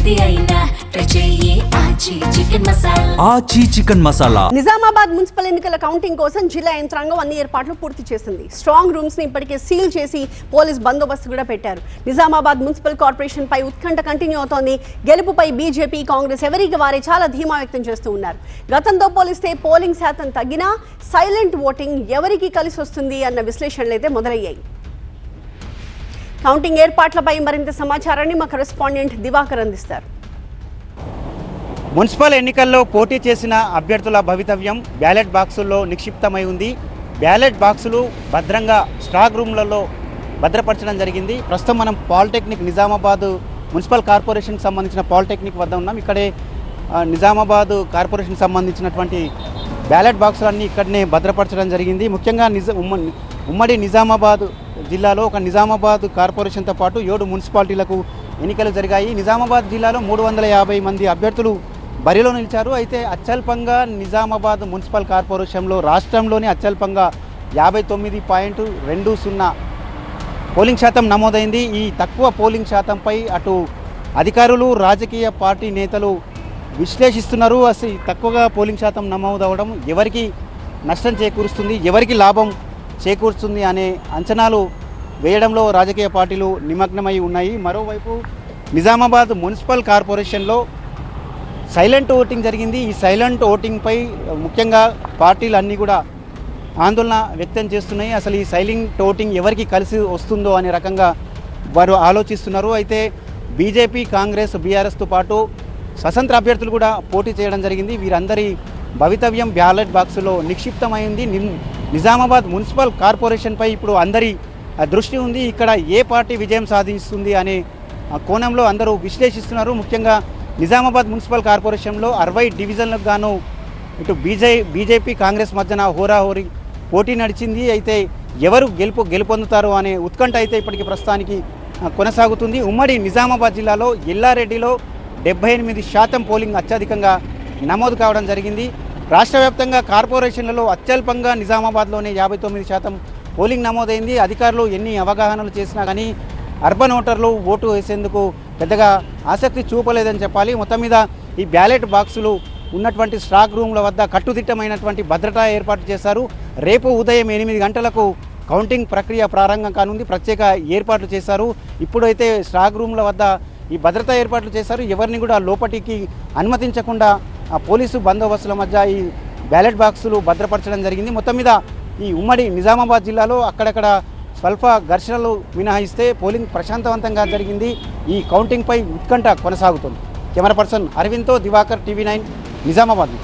ఆచి chicken masala. Nizamabad municipal ఎన్నికల counting కోసం జిల్లా యంత్రాంగం అన్ని ఏర్పాట్లు పూర్తి చేసింది. స్ట్రాంగ్ రూమ్స్ ని ఇప్పటికే సీల్ చేసి పోలీస్ బందోబస్తు కూడా పెట్టారు. నిజామాబాద్ మున్సిపల్ కార్పొరేషన్ పై ఉత్కంఠ కంటిన్యూ అవుతోంది. గెలుపుపై బీజేపీ, కాంగ్రెస్ ఎవరికి వారే చాలా ధీమా వ్యక్తం చేస్తూ ఉన్నారు. గతంతో పోలిస్తే పోలింగ్ శాతం తగ్గినా సైలెంట్ ఓటింగ్ ఎవరికి కలిసి వస్తుంది అన్న విశ్లేషణలు అయితే మొదలయ్యాయి. కౌంటింగ్ ఏర్పాట్లపై మరింత సమాచారాన్ని మా కరెస్పాండెంట్ దివాకర్ అందిస్తారు. మున్సిపల్ ఎన్నికల్లో పోటీ చేసిన అభ్యర్థుల భవితవ్యం బ్యాలెట్ బాక్సుల్లో నిక్షిప్తమై ఉంది. బ్యాలెట్ బాక్సులు భద్రంగా స్ట్రాంగ్ రూమ్లలో భద్రపరచడం జరిగింది. ప్రస్తుతం మనం పాలిటెక్నిక్ నిజామాబాద్ మున్సిపల్ కార్పొరేషన్కి సంబంధించిన పాలిటెక్నిక్ వద్ద ఉన్నాం. ఇక్కడే నిజామాబాద్ కార్పొరేషన్కి సంబంధించినటువంటి బ్యాలెట్ బాక్సులన్నీ ఇక్కడనే భద్రపరచడం జరిగింది. ముఖ్యంగా ఉమ్మడి నిజామాబాద్ జిల్లాలో ఒక నిజామాబాద్ కార్పొరేషన్తో పాటు 7 మున్సిపాలిటీలకు ఎన్నికలు జరిగాయి. నిజామాబాద్ జిల్లాలో 350 మంది అభ్యర్థులు బరిలో నిలిచారు. అయితే అత్యల్పంగా నిజామాబాద్ మున్సిపల్ కార్పొరేషన్లో రాష్ట్రంలోని అత్యల్పంగా 59.20 పోలింగ్ శాతం నమోదైంది. ఈ తక్కువ పోలింగ్ శాతంపై అటు అధికారులు, రాజకీయ పార్టీ నేతలు విశ్లేషిస్తున్నారు. అసలు తక్కువగా పోలింగ్ శాతం నమోదవడం ఎవరికి నష్టం చేకూరుస్తుంది, ఎవరికి లాభం చేకూరుస్తుంది అనే అంచనాలు వేయడంలో రాజకీయ పార్టీలు నిమగ్నమై ఉన్నాయి. మరోవైపు నిజామాబాద్ మున్సిపల్ కార్పొరేషన్లో సైలెంట్ ఓటింగ్ జరిగింది. ఈ సైలెంట్ ఓటింగ్పై ముఖ్యంగా పార్టీలు అన్నీ కూడా ఆందోళన వ్యక్తం చేస్తున్నాయి. అసలు ఈ సైలెంట్ ఓటింగ్ ఎవరికి కలిసి వస్తుందో అనే రకంగా వారు ఆలోచిస్తున్నారు. అయితే బీజేపీ, కాంగ్రెస్, బీఆర్ఎస్తో పాటు స్వతంత్ర అభ్యర్థులు కూడా పోటీ చేయడం జరిగింది. వీరందరి భవితవ్యం బ్యాలెట్ బాక్సులో నిక్షిప్తమైంది. నిజామాబాద్ మున్సిపల్ కార్పొరేషన్పై ఇప్పుడు అందరి దృష్టి ఉంది. ఇక్కడ ఏ పార్టీ విజయం సాధిస్తుంది అనే కోణంలో అందరూ విశ్లేషిస్తున్నారు. ముఖ్యంగా నిజామాబాద్ మున్సిపల్ కార్పొరేషన్లో 60 డివిజన్లకు గాను ఇటు బీజేపీ, కాంగ్రెస్ మధ్యన హోరాహోరీ పోటీ నడిచింది. అయితే ఎవరు గెలుపొందుతారు అనే ఉత్కంఠ అయితే ఇప్పటికీ ప్రస్తుతానికి కొనసాగుతుంది. ఉమ్మడి నిజామాబాద్ జిల్లాలో ఎల్లారెడ్డిలో 78% పోలింగ్ అత్యధికంగా నమోదు కావడం జరిగింది. రాష్ట్ర వ్యాప్తంగా కార్పొరేషన్లలో అత్యల్పంగా నిజామాబాద్లోనే 59% పోలింగ్ నమోదైంది. అధికారులు ఎన్ని అవగాహనలు చేసినా కానీ అర్బన్ ఓటర్లు ఓటు వేసేందుకు పెద్దగా ఆసక్తి చూపలేదని చెప్పాలి. మొత్తం మీద ఈ బ్యాలెట్ బాక్సులు ఉన్నటువంటి స్ట్రాంగ్ రూమ్ల వద్ద కట్టుదిట్టమైనటువంటి భద్రతా ఏర్పాటు చేశారు. రేపు ఉదయం 8 గంటలకు కౌంటింగ్ ప్రక్రియ ప్రారంభం కానుంది. ప్రత్యేక ఏర్పాట్లు చేశారు. ఇప్పుడైతే స్ట్రాంగ్ రూమ్ల వద్ద ఈ భద్రతా ఏర్పాట్లు చేశారు. ఎవరిని కూడా లోపలికి అనుమతించకుండా పోలీసు బందోబస్తుల మధ్య ఈ బ్యాలెట్ బాక్సులు భద్రపరచడం జరిగింది. మొత్తం మీద ఈ ఉమ్మడి నిజామాబాద్ జిల్లాలో అక్కడక్కడ స్వల్ప ఘర్షణలు మినహాయిస్తే పోలింగ్ ప్రశాంతవంతంగా జరిగింది. ఈ కౌంటింగ్పై ఉత్కంఠ కొనసాగుతుంది. కెమెరా పర్సన్ అరవింద్తో దివాకర్, TV9 నిజామాబాద్.